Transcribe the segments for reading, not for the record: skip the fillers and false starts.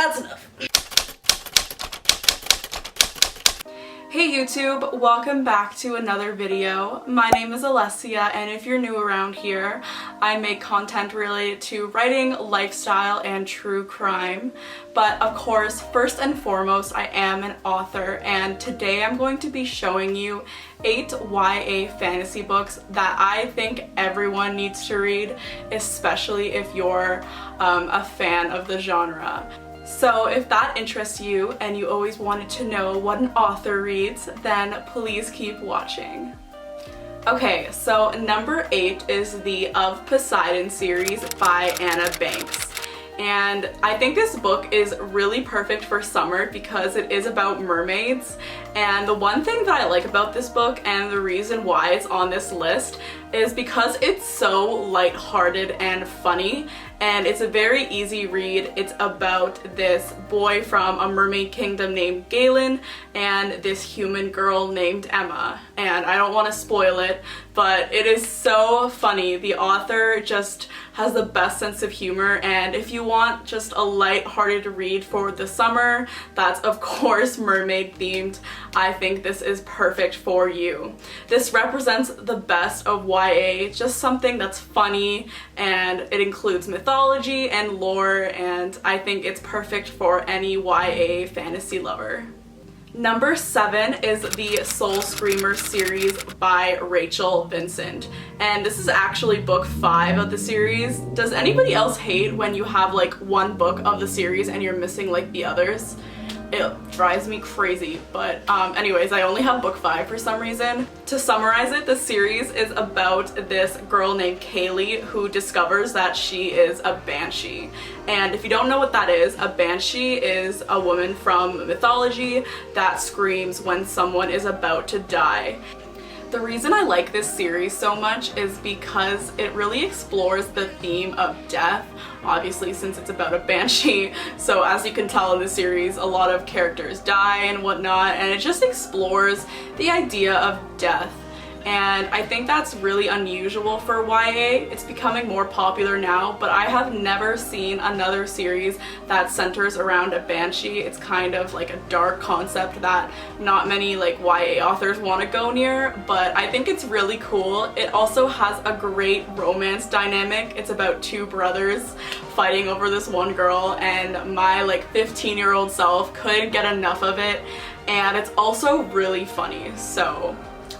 that's enough. Hey YouTube, welcome back to another video. My name is Alessia, and if you're new around here, I make content related to writing, lifestyle, and true crime. But of course, first and foremost, I am an author, and today I'm going to be showing you 8 YA fantasy books that I think everyone needs to read, especially if you're a fan of the genre. So if that interests you and you always wanted to know what an author reads, then please keep watching. Okay, so number 8 is the Of Poseidon series by Anna Banks. And I think this book is really perfect for summer because it is about mermaids. And the one thing that I like about this book, and the reason why it's on this list, is because it's so lighthearted and funny, and it's a very easy read. It's about this boy from a mermaid kingdom named Galen and this human girl named Emma. And I don't want to spoil it, but it is so funny. The author just has the best sense of humor, and if you want just a light-hearted read for the summer that's of course mermaid themed, I think this is perfect for you. This represents the best of YA, just something that's funny, and it includes mythology and lore, and I think it's perfect for any YA fantasy lover. Number 7 is the Soul Screamer series by Rachel Vincent, and this is actually book 5 of the series. Does anybody else hate when you have like one book of the series and you're missing like the others? It drives me crazy, but anyways, I only have book 5 for some reason. To summarize it, the series is about this girl named Kaylee who discovers that she is a banshee. And if you don't know what that is, a banshee is a woman from mythology that screams when someone is about to die. The reason I like this series so much is because it really explores the theme of death, obviously since it's about a banshee. So as you can tell in the series, a lot of characters die and whatnot, and it just explores the idea of death. And I think that's really unusual for YA. It's becoming more popular now, but I have never seen another series that centers around a banshee. It's kind of like a dark concept that not many like YA authors want to go near, but I think it's really cool. It also has a great romance dynamic. It's about 2 brothers fighting over this one girl, and my like 15-year-old self couldn't get enough of it. And it's also really funny, so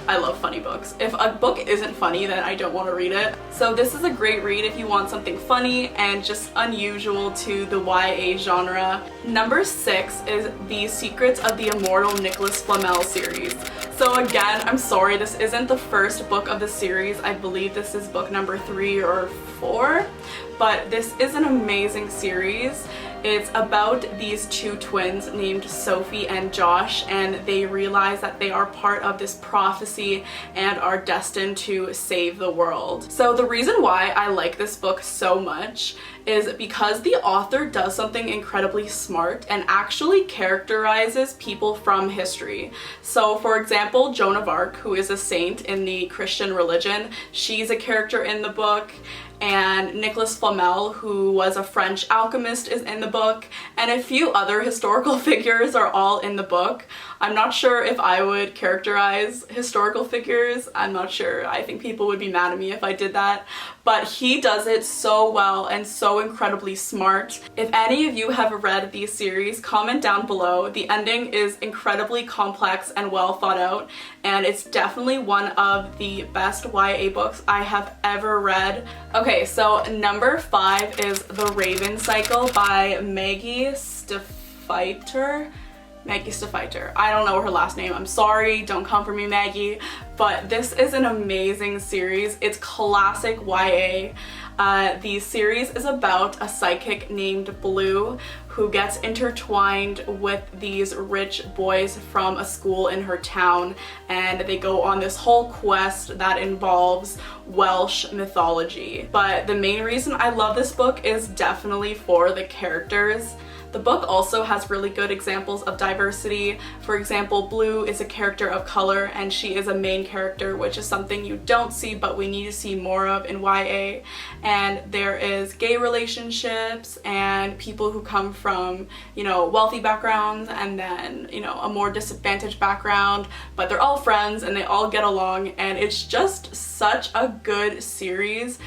I love funny books. If a book isn't funny, then I don't want to read it. So this is a great read if you want something funny and just unusual to the YA genre. Number 6 is The Secrets of the Immortal Nicholas Flamel series. So again, I'm sorry, this isn't the first book of the series. I believe this is book number 3 or 4, but this is an amazing series. It's about these 2 twins named Sophie and Josh, and they realize that they are part of this prophecy and are destined to save the world. So the reason why I like this book so much is because the author does something incredibly smart and actually characterizes people from history. So for example, Joan of Arc, who is a saint in the Christian religion, she's a character in the book. And Nicholas Flamel, who was a French alchemist, is in the book, and a few other historical figures are all in the book. I'm not sure if I would characterize historical figures. I'm not sure. I think people would be mad at me if I did that. But he does it so well and so incredibly smart. If any of you have read these series, comment down below. The ending is incredibly complex and well thought out, and it's definitely one of the best YA books I have ever read. Okay, so number 5 is The Raven Cycle by Maggie Stiefvater. I don't know her last name. I'm sorry, don't come for me, Maggie. But this is an amazing series. It's classic YA. The series is about a psychic named Blue who gets intertwined with these rich boys from a school in her town, and they go on this whole quest that involves Welsh mythology. But the main reason I love this book is definitely for the characters. The book also has really good examples of diversity. For example, Blue is a character of color and she is a main character, which is something you don't see but we need to see more of in YA. And there is gay relationships and people who come from, you know, wealthy backgrounds and then, you know, a more disadvantaged background, but they're all friends and they all get along, and it's just such a good series.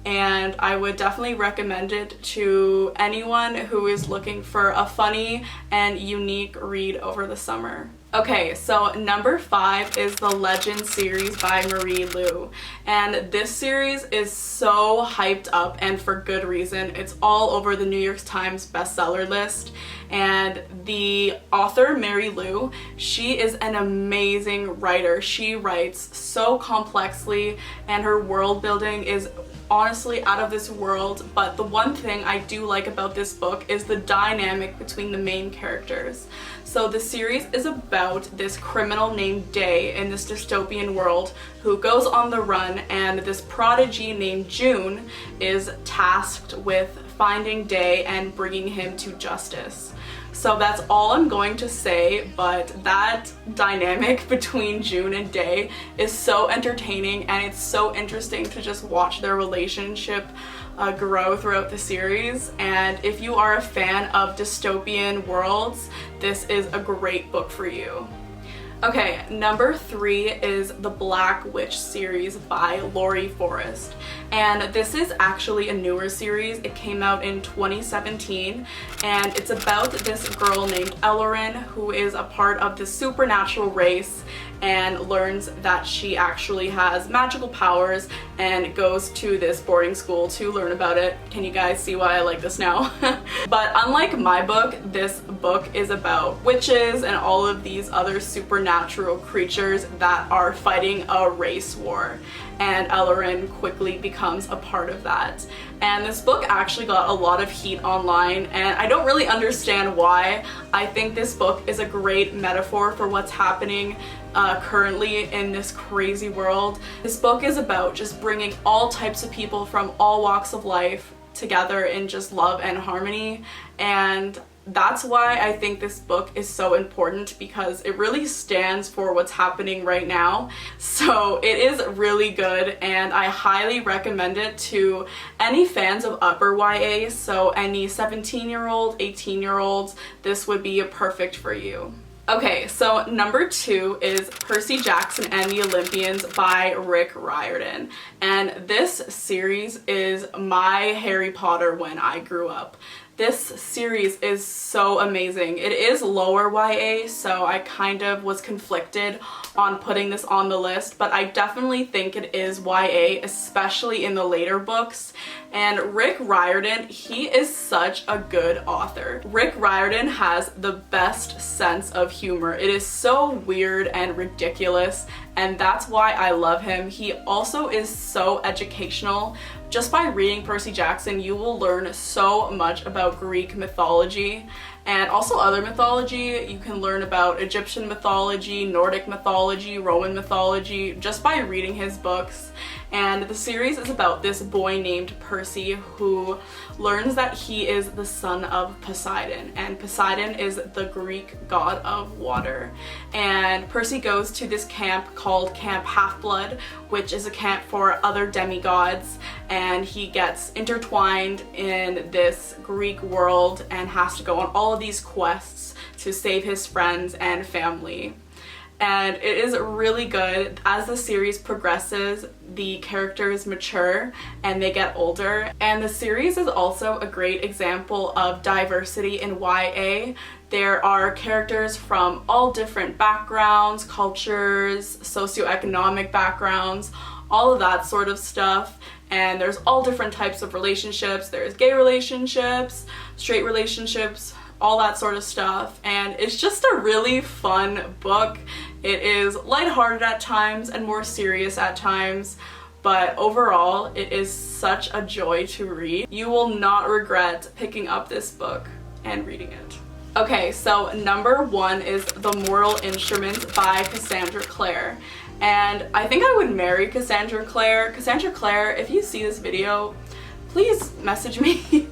And I would definitely recommend it to anyone who is looking for a funny and unique read over the summer. Okay, so number 5 is the Legend series by Marie Lu. And this series is so hyped up, and for good reason. It's all over the New York Times bestseller list. And the author, Mary Lu, she is an amazing writer. She writes so complexly and her world building is honestly out of this world, but the one thing I do like about this book is the dynamic between the main characters. So the series is about this criminal named Day in this dystopian world who goes on the run, and this prodigy named June is tasked with finding Day and bringing him to justice. So that's all I'm going to say, but that dynamic between June and Day is so entertaining, and it's so interesting to just watch their relationship grow throughout the series. And if you are a fan of dystopian worlds, this is a great book for you. Okay, number 3 is the Black Witch series by Laurie Forrest. And this is actually a newer series. It came out in 2017, and it's about this girl named Ellerin who is a part of the supernatural race and learns that she actually has magical powers and goes to this boarding school to learn about it. Can you guys see why I like this now? But unlike my book, this book is about witches and all of these other supernatural creatures that are fighting a race war. And Ellerin quickly becomes a part of that. And this book actually got a lot of heat online, and I don't really understand why. I think this book is a great metaphor for what's happening currently in this crazy world. This book is about just bringing all types of people from all walks of life together in just love and harmony, and that's why I think this book is so important, because it really stands for what's happening right now. So it is really good, and I highly recommend it to any fans of upper YA, so any 17-year-old, 18-year-olds, this would be perfect for you. Okay, so number 2 is Percy Jackson and the Olympians by Rick Riordan. And this series is my Harry Potter when I grew up. This series is so amazing. It is lower YA, so I kind of was conflicted on putting this on the list, but I definitely think it is YA, especially in the later books. And Rick Riordan, he is such a good author. Rick Riordan has the best sense of humor. It is so weird and ridiculous, and that's why I love him. He also is so educational. Just by reading Percy Jackson, you will learn so much about Greek mythology and also other mythology. You can learn about Egyptian mythology, Nordic mythology, Roman mythology, just by reading his books. And the series is about this boy named Percy who learns that he is the son of Poseidon, and Poseidon is the Greek god of water. And Percy goes to this camp called Camp Half-Blood, which is a camp for other demigods, and he gets intertwined in this Greek world and has to go on all of these quests to save his friends and family. And it is really good. As the series progresses, the characters mature and they get older. And the series is also a great example of diversity in YA. There are characters from all different backgrounds, cultures, socioeconomic backgrounds, all of that sort of stuff. And there's all different types of relationships. There's gay relationships, straight relationships, all that sort of stuff. And it's just a really fun book. It is lighthearted at times and more serious at times, but overall it is such a joy to read. You will not regret picking up this book and reading it. Okay, so number 1 is The Mortal Instruments by Cassandra Clare. And I think I would marry Cassandra Clare. Cassandra Clare, if you see this video, please message me.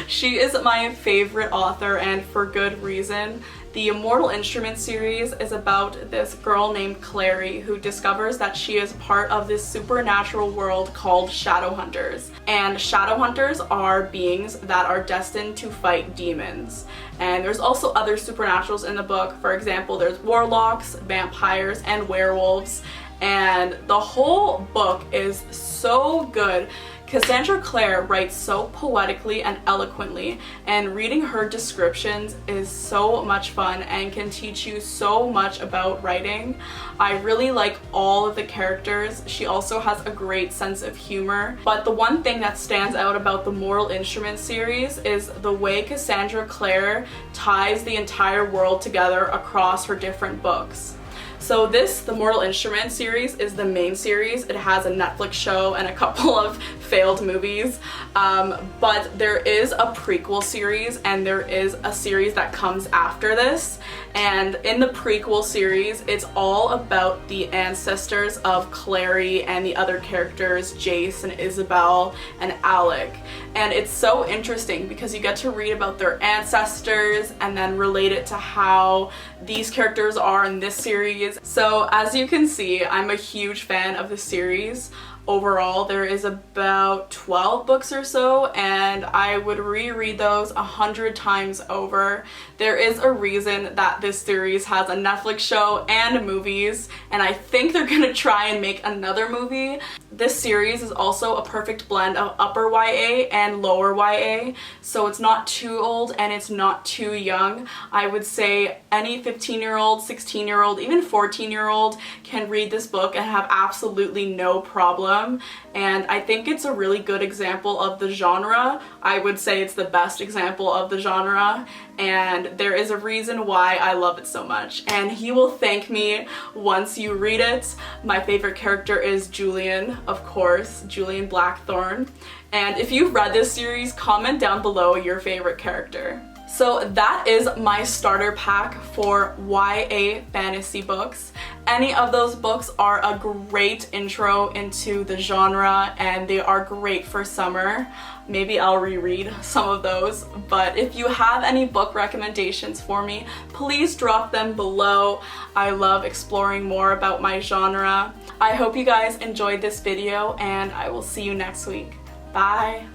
She is my favorite author, and for good reason. The Immortal Instrument series is about this girl named Clary who discovers that she is part of this supernatural world called shadow hunters. And shadow hunters are beings that are destined to fight demons. And there's also other supernaturals in the book. For example, there's warlocks, vampires, and werewolves. And the whole book is so good. Cassandra Clare writes so poetically and eloquently, and reading her descriptions is so much fun and can teach you so much about writing. I really like all of the characters. She also has a great sense of humor. But the one thing that stands out about the Mortal Instruments series is the way Cassandra Clare ties the entire world together across her different books. So the Mortal Instruments series is the main series. It has a Netflix show and a couple of failed movies, but there is a prequel series and there is a series that comes after this. And in the prequel series, it's all about the ancestors of Clary and the other characters, Jace and Isabel and Alec. And it's so interesting because you get to read about their ancestors and then relate it to how these characters are in this series. So as you can see, I'm a huge fan of the series. Overall, there is about 12 books or so, and I would reread those 100 times over. There is a reason that this series has a Netflix show and movies, and I think they're gonna try and make another movie. This series is also a perfect blend of upper YA and lower YA, so it's not too old and it's not too young. I would say any 15-year-old, 16-year-old, even 14-year-old can read this book and have absolutely no problem. And I think it's a really good example of the genre. I would say it's the best example of the genre, and there is a reason why I love it so much. And you will thank me once you read it. My favorite character is Julian, of course, Julian Blackthorn. And if you've read this series, comment down below your favorite character. So that is my starter pack for YA fantasy books. Any of those books are a great intro into the genre and they are great for summer. Maybe I'll reread some of those, but if you have any book recommendations for me, please drop them below. I love exploring more about my genre. I hope you guys enjoyed this video and I will see you next week. Bye!